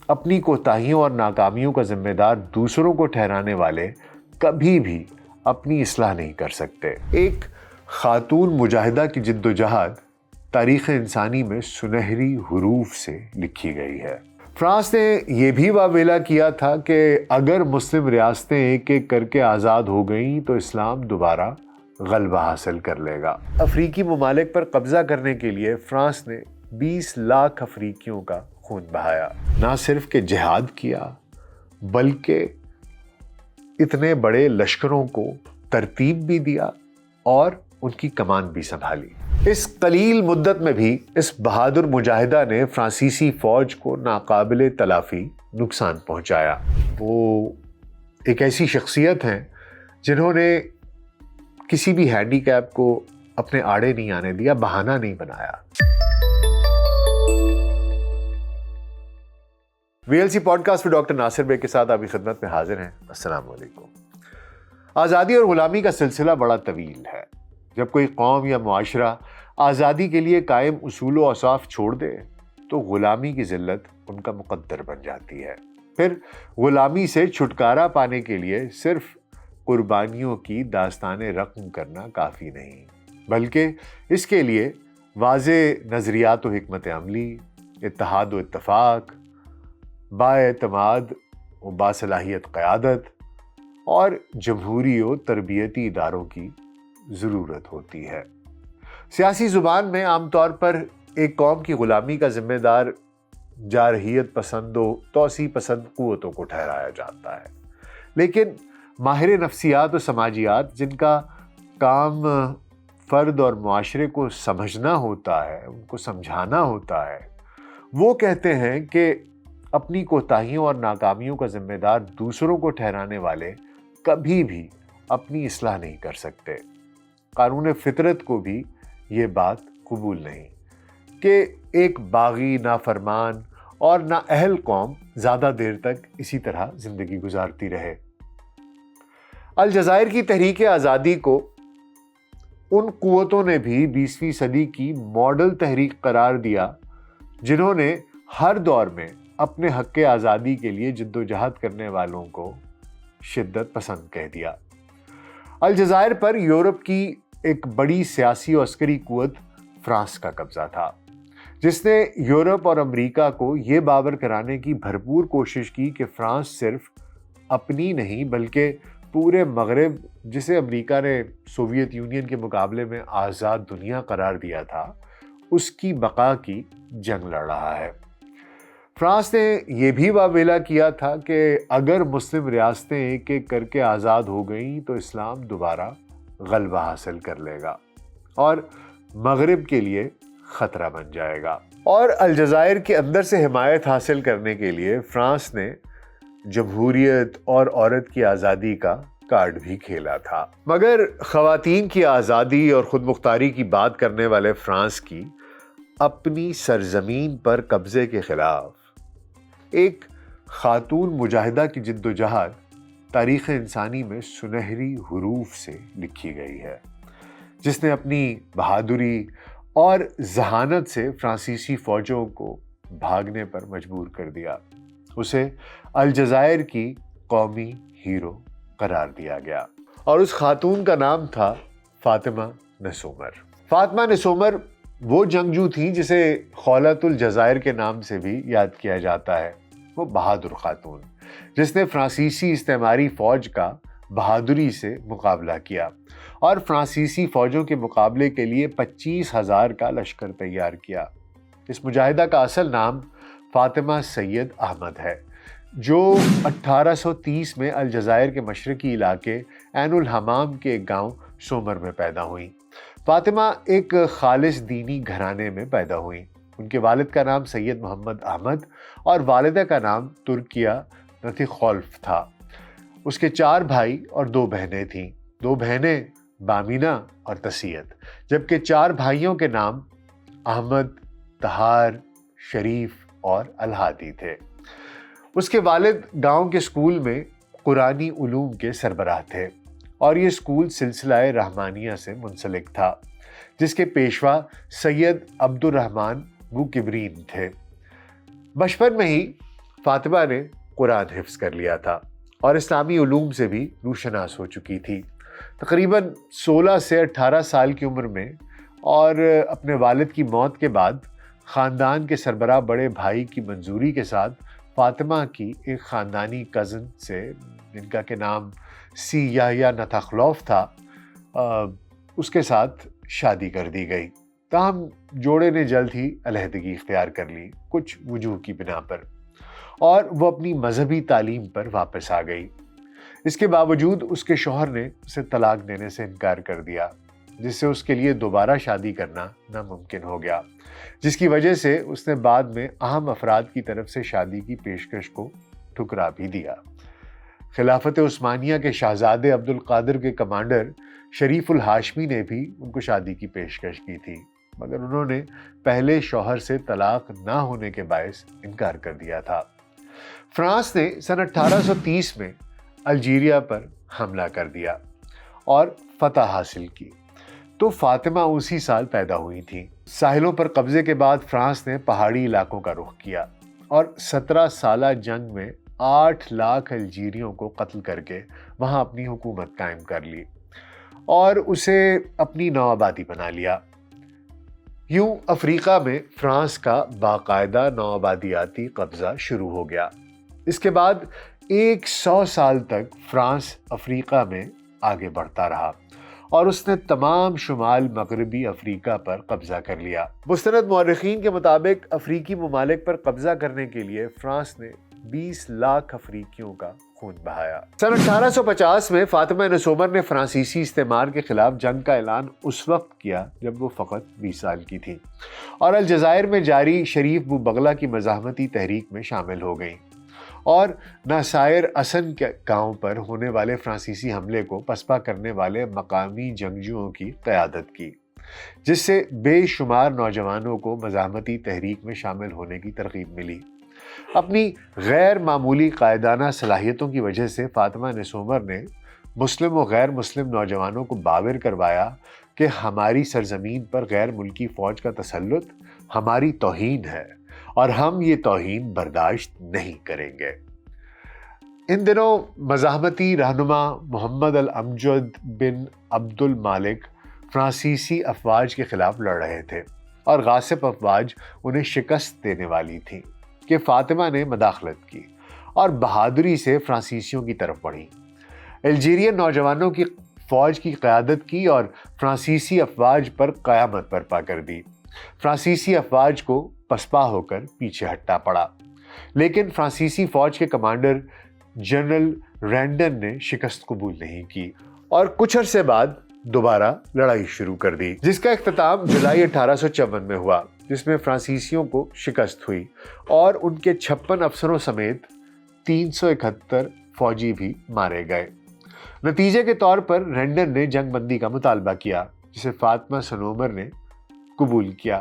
اپنی کوتاہیوں اور ناکامیوں کا ذمہ دار دوسروں کو ٹھہرانے والے کبھی بھی اپنی اصلاح نہیں کر سکتے۔ ایک خاتون مجاہدہ کی جد و جہد تاریخ انسانی میں سنہری حروف سے لکھی گئی ہے۔ فرانس نے یہ بھی واویلا کیا تھا کہ اگر مسلم ریاستیں ایک ایک کر کے آزاد ہو گئیں تو اسلام دوبارہ غلبہ حاصل کر لے گا۔ افریقی ممالک پر قبضہ کرنے کے لیے فرانس نے 20 لاکھ افریقیوں کا خون بہایا۔ نہ صرف کہ جہاد کیا بلکہ اتنے بڑے لشکروں کو ترتیب بھی دیا اور ان کی کمان بھی سنبھالی۔ اس قلیل مدت میں بھی اس بہادر مجاہدہ نے فرانسیسی فوج کو ناقابل تلافی نقصان پہنچایا۔ وہ ایک ایسی شخصیت ہیں جنہوں نے کسی بھی ہینڈی کیپ کو اپنے آڑے نہیں آنے دیا، بہانہ نہیں بنایا۔ VLC پوڈ کاسٹ میں ڈاکٹر ناصر بے کے ساتھ آپ کی خدمت میں حاضر ہیں۔ السلام علیکم۔ آزادی اور غلامی کا سلسلہ بڑا طویل ہے۔ جب کوئی قوم یا معاشرہ آزادی کے لیے قائم اصول و اوصاف چھوڑ دے تو غلامی کی ذلت ان کا مقدر بن جاتی ہے۔ پھر غلامی سے چھٹکارا پانے کے لیے صرف قربانیوں کی داستان رقم کرنا کافی نہیں، بلکہ اس کے لیے واضح نظریات و حکمت عملی، اتحاد و اتفاق، بااعتماد و باصلاحیت قیادت اور جمہوری و تربیتی اداروں کی ضرورت ہوتی ہے۔ سیاسی زبان میں عام طور پر ایک قوم کی غلامی کا ذمہ دار جارحیت پسند و توسیع پسند قوتوں کو ٹھہرایا جاتا ہے، لیکن ماہر نفسیات و سماجیات جن کا کام فرد اور معاشرے کو سمجھنا ہوتا ہے، ان کو سمجھانا ہوتا ہے، وہ کہتے ہیں کہ اپنی کوتاہیوں اور ناکامیوں کا ذمہ دار دوسروں کو ٹھہرانے والے کبھی بھی اپنی اصلاح نہیں کر سکتے۔ قانون فطرت کو بھی یہ بات قبول نہیں کہ ایک باغی، نافرمان اور نااہل قوم زیادہ دیر تک اسی طرح زندگی گزارتی رہے۔ الجزائر کی تحریک آزادی کو ان قوتوں نے بھی 20ویں صدی کی ماڈل تحریک قرار دیا جنہوں نے ہر دور میں اپنے حق آزادی کے لیے جد و جہد کرنے والوں کو شدت پسند کہہ دیا۔ الجزائر پر یورپ کی ایک بڑی سیاسی و عسکری قوت فرانس کا قبضہ تھا، جس نے یورپ اور امریکہ کو یہ باور کرانے کی بھرپور کوشش کی کہ فرانس صرف اپنی نہیں بلکہ پورے مغرب، جسے امریکہ نے سوویت یونین کے مقابلے میں آزاد دنیا قرار دیا تھا، اس کی بقا کی جنگ لڑ رہا ہے۔ فرانس نے یہ بھی واویلا کیا تھا کہ اگر مسلم ریاستیں ایک ایک کر کے آزاد ہو گئیں تو اسلام دوبارہ غلبہ حاصل کر لے گا اور مغرب کے لیے خطرہ بن جائے گا۔ اور الجزائر کے اندر سے حمایت حاصل کرنے کے لیے فرانس نے جمہوریت اور عورت کی آزادی کا کارڈ بھی کھیلا تھا۔ مگر خواتین کی آزادی اور خود مختاری کی بات کرنے والے فرانس کی اپنی سرزمین پر قبضے کے خلاف ایک خاتون مجاہدہ کی جد و جہد تاریخ انسانی میں سنہری حروف سے لکھی گئی ہے، جس نے اپنی بہادری اور ذہانت سے فرانسیسی فوجوں کو بھاگنے پر مجبور کر دیا۔ اسے الجزائر کی قومی ہیرو قرار دیا گیا اور اس خاتون کا نام تھا فاطمہ نسومر۔ فاطمہ نسومر وہ جنگجو تھی جسے خولۃ الجزائر کے نام سے بھی یاد کیا جاتا ہے۔ وہ بہادر خاتون جس نے فرانسیسی استعماری فوج کا بہادری سے مقابلہ کیا اور فرانسیسی فوجوں کے مقابلے کے لیے 25,000 کا لشکر تیار کیا۔ اس مجاہدہ کا اصل نام فاطمہ سید احمد ہے، جو 1830 میں الجزائر کے مشرقی علاقے عین الحمام کے ایک گاؤں سومر میں پیدا ہوئیں۔ فاطمہ ایک خالص دینی گھرانے میں پیدا ہوئیں۔ ان کے والد کا نام سید محمد احمد اور والدہ کا نام ترکیہ نتی خولف تھا۔ اس کے 4 بھائی اور 2 بہنیں تھیں۔ 2 بہنیں بامینہ اور تسیت، جبکہ 4 بھائیوں کے نام احمد، طہار، شریف اور الہادی تھے۔ اس کے والد گاؤں کے اسکول میں قرآنی علوم کے سربراہ تھے اور یہ اسکول سلسلہ رحمانیہ سے منسلک تھا، جس کے پیشوا سید عبد الرحمن بوقبرین تھے۔ بچپن میں ہی فاطمہ نے قرآن حفظ کر لیا تھا اور اسلامی علوم سے بھی روشناس ہو چکی تھی۔ تقریباً 16 سے 18 سال کی عمر میں اور اپنے والد کی موت کے بعد خاندان کے سربراہ بڑے بھائی کی منظوری کے ساتھ فاطمہ کی ایک خاندانی کزن سے، جن کا کہ نام سی یحییٰ نتھاخلوف تھا، اس کے ساتھ شادی کر دی گئی۔ تاہم جوڑے نے جلد ہی علیحدگی اختیار کر لی کچھ وجوہ کی بنا پر، اور وہ اپنی مذہبی تعلیم پر واپس آ گئی۔ اس کے باوجود اس کے شوہر نے اسے طلاق دینے سے انکار کر دیا، جس سے اس کے لیے دوبارہ شادی کرنا ناممکن ہو گیا، جس کی وجہ سے اس نے بعد میں اہم افراد کی طرف سے شادی کی پیشکش کو ٹھکرا بھی دیا۔ خلافت عثمانیہ کے شہزادے عبدالقادر کے کمانڈر شریف الہاشمی نے بھی ان کو شادی کی پیشکش کی تھی، مگر انہوں نے پہلے شوہر سے طلاق نہ ہونے کے باعث انکار کر دیا تھا۔ فرانس نے سن 1830 میں الجیریا پر حملہ کر دیا اور فتح حاصل کی تو فاطمہ اسی سال پیدا ہوئی تھی۔ ساحلوں پر قبضے کے بعد فرانس نے پہاڑی علاقوں کا رخ کیا اور 17 سالہ جنگ میں 8 لاکھ الجیریوں کو قتل کر کے وہاں اپنی حکومت قائم کر لی اور اسے اپنی نوآبادی بنا لیا۔ یوں افریقہ میں فرانس کا باقاعدہ نوآبادیاتی قبضہ شروع ہو گیا۔ اس کے بعد 100 سال تک فرانس افریقہ میں آگے بڑھتا رہا اور اس نے تمام شمال مغربی افریقہ پر قبضہ کر لیا۔ مستند مورخین کے مطابق افریقی ممالک پر قبضہ کرنے کے لیے فرانس نے 20 لاکھ افریقیوں کا خون بہایا۔ سن 1850 میں فاطمہ نصومر نے فرانسیسی استعمار کے خلاف جنگ کا اعلان اس وقت کیا جب وہ فقط 20 سال کی تھی، اور الجزائر میں جاری شریف بوبغلہ کی مزاحمتی تحریک میں شامل ہو گئیں اور ناصائر اسن کے گاؤں پر ہونے والے فرانسیسی حملے کو پسپا کرنے والے مقامی جنگجوؤں کی قیادت کی، جس سے بے شمار نوجوانوں کو مزاحمتی تحریک میں شامل ہونے کی ترغیب ملی۔ اپنی غیر معمولی قائدانہ صلاحیتوں کی وجہ سے فاطمہ نصومر نے مسلم و غیر مسلم نوجوانوں کو باور کروایا کہ ہماری سرزمین پر غیر ملکی فوج کا تسلط ہماری توہین ہے اور ہم یہ توہین برداشت نہیں کریں گے۔ ان دنوں مزاحمتی رہنما محمد الامجد بن عبد المالک فرانسیسی افواج کے خلاف لڑ رہے تھے اور غاصب افواج انہیں شکست دینے والی تھیں کہ فاطمہ نے مداخلت کی اور بہادری سے فرانسیسیوں کی طرف بڑھی۔ الجیرین نوجوانوں کی فوج کی قیادت کی اور فرانسیسی افواج پر قیامت برپا کر دی۔ فرانسیسی افواج کو پسپا ہو کر پیچھے ہٹنا پڑا، لیکن فرانسیسی فوج کے کمانڈر جنرل رینڈن نے شکست قبول نہیں کی اور کچھ عرصے بعد دوبارہ لڑائی شروع کر دی، جس کا اختتام جولائی 1854 میں ہوا، جس میں فرانسیسیوں کو شکست ہوئی اور ان کے 56 افسروں سمیت 371 فوجی بھی مارے گئے۔ نتیجے کے طور پر رینڈن نے جنگ بندی کا مطالبہ کیا، جسے فاطمہ نصومر نے قبول کیا،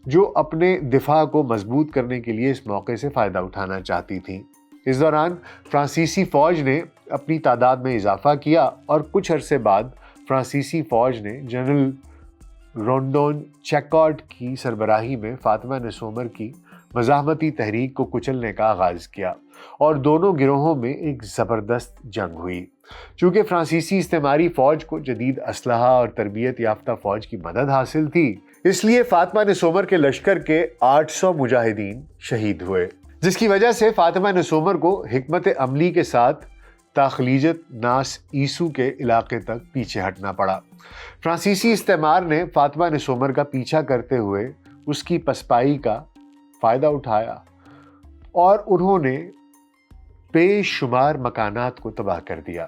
جو اپنے دفاع کو مضبوط کرنے کے لیے اس موقع سے فائدہ اٹھانا چاہتی تھیں۔ اس دوران فرانسیسی فوج نے اپنی تعداد میں اضافہ کیا اور کچھ عرصے بعد فرانسیسی فوج نے جنرل رونڈون چیکارڈ کی سربراہی میں فاطمہ نصومر کی مزاحمتی تحریک کو کچلنے کا آغاز کیا اور دونوں گروہوں میں ایک زبردست جنگ ہوئی۔ چونکہ فرانسیسی استعماری فوج کو جدید اسلحہ اور تربیت یافتہ فوج کی مدد حاصل تھی، اس لیے فاطمہ نصومر کے لشکر کے 800 مجاہدین شہید ہوئے، جس کی وجہ سے فاطمہ نصومر کو حکمت عملی کے ساتھ تاخلیجت ناس عیسو کے علاقے تک پیچھے ہٹنا پڑا۔ فرانسیسی استعمار نے فاطمہ نصومر کا پیچھا کرتے ہوئے اس کی پسپائی کا فائدہ اٹھایا اور انہوں نے بے شمار مکانات کو تباہ کر دیا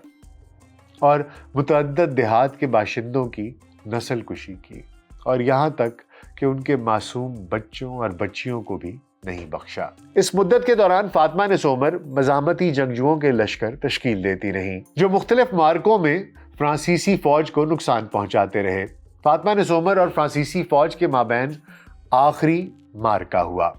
اور متعدد دیہات کے باشندوں کی نسل کشی کی، اور یہاں تک کہ ان کے معصوم بچوں اور بچیوں کو بھی نہیں بخشا۔ اس مدت کے دوران فاطمہ نصومر مزاحمتی جنگجوؤں کے لشکر تشکیل دیتی رہیں، جو مختلف معرکوں میں فرانسیسی فوج کو نقصان پہنچاتے رہے۔ فاطمہ نصومر اور فرانسیسی فوج کے مابین آخری معرکہ ہوا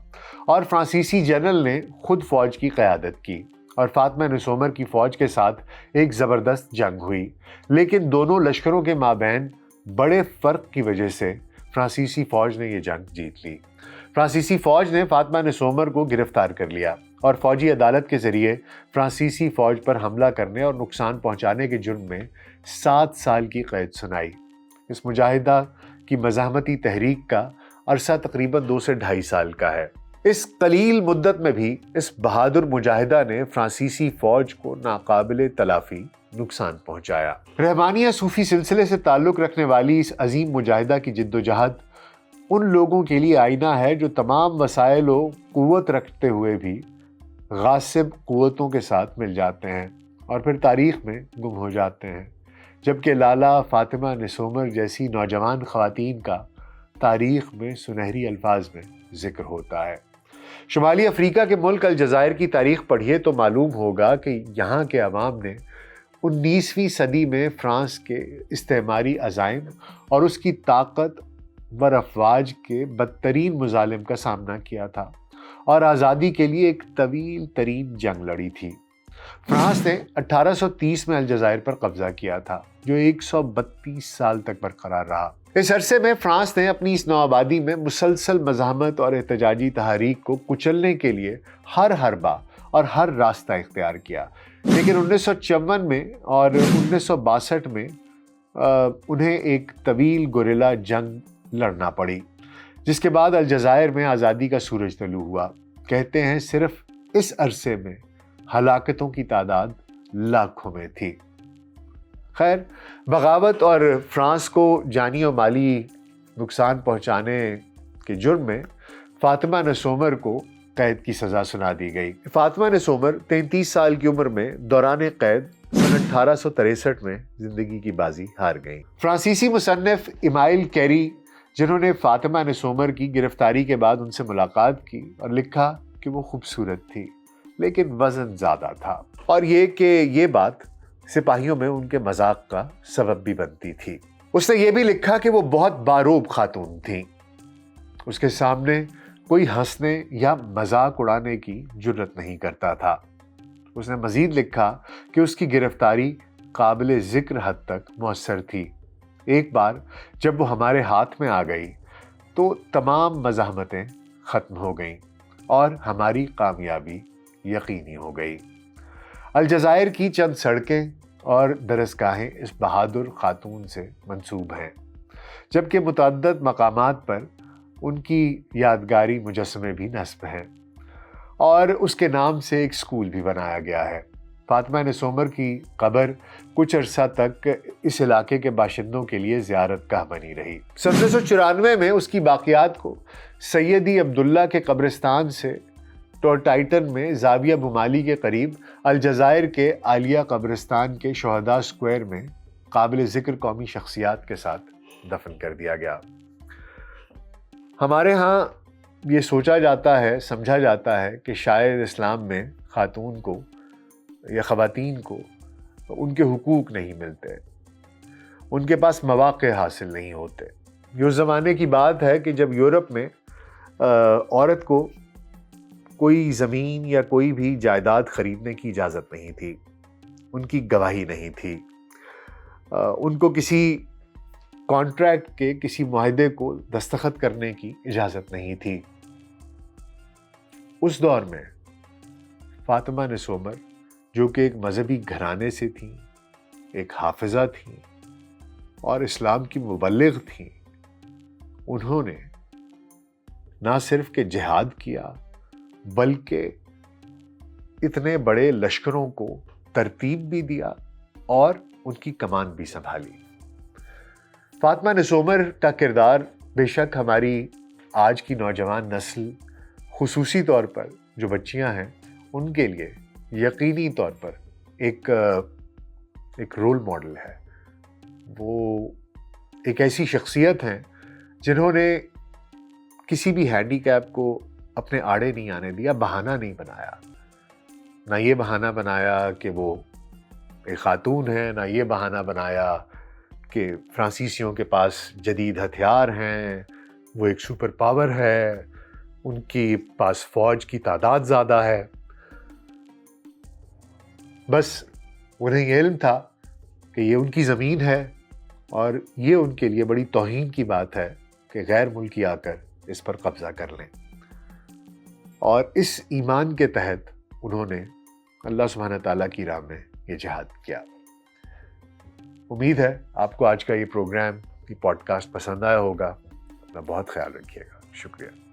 اور فرانسیسی جنرل نے خود فوج کی قیادت کی اور فاطمہ نصومر کی فوج کے ساتھ ایک زبردست جنگ ہوئی، لیکن دونوں لشکروں کے مابین بڑے فرق کی وجہ سے فرانسیسی فوج نے یہ جنگ جیت لی۔ فرانسیسی فوج نے فاطمہ نصومر کو گرفتار کر لیا اور فوجی عدالت کے ذریعے فرانسیسی فوج پر حملہ کرنے اور نقصان پہنچانے کے جرم میں 7 سال کی قید سنائی۔ اس مجاہدہ کی مزاحمتی تحریک کا عرصہ تقریباً 2 سے 2.5 سال کا ہے۔ اس قلیل مدت میں بھی اس بہادر مجاہدہ نے فرانسیسی فوج کو ناقابل تلافی نقصان پہنچایا۔ رحمانیہ صوفی سلسلے سے تعلق رکھنے والی اس عظیم مجاہدہ کی جدوجہد ان لوگوں کے لیے آئینہ ہے جو تمام وسائل و قوت رکھتے ہوئے بھی غاصب قوتوں کے ساتھ مل جاتے ہیں اور پھر تاریخ میں گم ہو جاتے ہیں، جبکہ لالا فاطمہ نسومر جیسی نوجوان خواتین کا تاریخ میں سنہری الفاظ میں ذکر ہوتا ہے۔ شمالی افریقہ کے ملک الجزائر کی تاریخ پڑھیے تو معلوم ہوگا کہ یہاں کے عوام نے 19ویں صدی میں فرانس کے استعماری عزائم اور اس کی طاقت ور افواج کے بدترین مظالم کا سامنا کیا تھا اور آزادی کے لیے ایک طویل ترین جنگ لڑی تھی۔ فرانس نے 1830 میں الجزائر پر قبضہ کیا تھا جو 132 سال تک برقرار رہا۔ اس عرصے میں فرانس نے اپنی اس نوآبادی میں مسلسل مزاحمت اور احتجاجی تحریک کو کچلنے کے لیے ہر حربہ اور ہر راستہ اختیار کیا، لیکن 1954 میں اور 1962 میں انہیں ایک طویل گوریلا جنگ لڑنا پڑی، جس کے بعد الجزائر میں آزادی کا سورج طلوع ہوا۔ کہتے ہیں صرف اس عرصے میں ہلاکتوں کی تعداد لاکھوں میں تھی۔ خیر، بغاوت اور فرانس کو جانی و مالی نقصان پہنچانے کے جرم میں فاطمہ نسومر کو قید کی سزا سنا دی گئی۔ فاطمہ نسومر 33 سال کی عمر میں دوران قید سن 1863 میں زندگی کی بازی ہار گئیں۔ فرانسیسی مصنف ایمائل کیری، جنہوں نے فاطمہ نسومر کی گرفتاری کے بعد ان سے ملاقات کی اور لکھا کہ وہ خوبصورت تھی لیکن وزن زیادہ تھا، اور یہ بات سپاہیوں میں ان کے مذاق کا سبب بھی بنتی تھی۔ اس نے یہ بھی لکھا کہ وہ بہت باروب خاتون تھیں، اس کے سامنے کوئی ہنسنے یا مذاق اڑانے کی جرت نہیں کرتا تھا۔ اس نے مزید لکھا کہ اس کی گرفتاری قابل ذکر حد تک مؤثر تھی۔ ایک بار جب وہ ہمارے ہاتھ میں آ گئی تو تمام مزاحمتیں ختم ہو گئیں اور ہماری کامیابی یقینی ہو گئی۔ الجزائر کی چند سڑکیں اور درسگاہیں اس بہادر خاتون سے منسوب ہیں، جبکہ متعدد مقامات پر ان کی یادگاری مجسمے بھی نصب ہیں اور اس کے نام سے ایک اسکول بھی بنایا گیا ہے۔ فاطمہ نسومر کی قبر کچھ عرصہ تک اس علاقے کے باشندوں کے لیے زیارت گاہ بنی رہی۔ 1794 میں اس کی باقیات کو سیدی عبداللہ کے قبرستان سے ٹورٹائٹن میں زاویہ بمالی کے قریب الجزائر کے عالیہ قبرستان کے شہداء اسکوائر میں قابل ذکر قومی شخصیات کے ساتھ دفن کر دیا گیا۔ ہمارے ہاں یہ سوچا جاتا ہے، سمجھا جاتا ہے کہ شاید اسلام میں خاتون کو یا خواتین کو ان کے حقوق نہیں ملتے، ان کے پاس مواقع حاصل نہیں ہوتے۔ یہ اس زمانے کی بات ہے کہ جب یورپ میں عورت کو کوئی زمین یا کوئی بھی جائیداد خریدنے کی اجازت نہیں تھی، ان کی گواہی نہیں تھی، ان کو کسی کانٹریکٹ کے کسی معاہدے کو دستخط کرنے کی اجازت نہیں تھی۔ اس دور میں فاطمہ نسومر، جو کہ ایک مذہبی گھرانے سے تھیں، ایک حافظہ تھیں اور اسلام کی مبلغ تھیں، انہوں نے نہ صرف کہ جہاد کیا بلکہ اتنے بڑے لشکروں کو ترتیب بھی دیا اور ان کی کمان بھی سنبھالی۔ فاطمہ نسومر کا کردار بے شک ہماری آج کی نوجوان نسل، خصوصی طور پر جو بچیاں ہیں، ان کے لیے یقینی طور پر ایک رول ماڈل ہے۔ وہ ایک ایسی شخصیت ہیں جنہوں نے کسی بھی ہینڈی کیپ کو اپنے آڑے نہیں آنے دیا، بہانہ نہیں بنایا۔ نہ یہ بہانہ بنایا کہ وہ ایک خاتون ہے، نہ یہ بہانہ بنایا کہ فرانسیسیوں کے پاس جدید ہتھیار ہیں، وہ ایک سپر پاور ہے، ان کی پاس فوج کی تعداد زیادہ ہے۔ بس انہیں یہ علم تھا کہ یہ ان کی زمین ہے اور یہ ان کے لیے بڑی توہین کی بات ہے کہ غیر ملکی آ کر اس پر قبضہ کر لیں۔ اور اس ایمان کے تحت انہوں نے اللہ سبحانہ تعالیٰ کی راہ میں یہ جہاد کیا۔ امید ہے آپ کو آج کا یہ پروگرام، یہ پوڈ کاسٹ پسند آیا ہوگا۔ اپنا بہت خیال رکھیے گا۔ شکریہ۔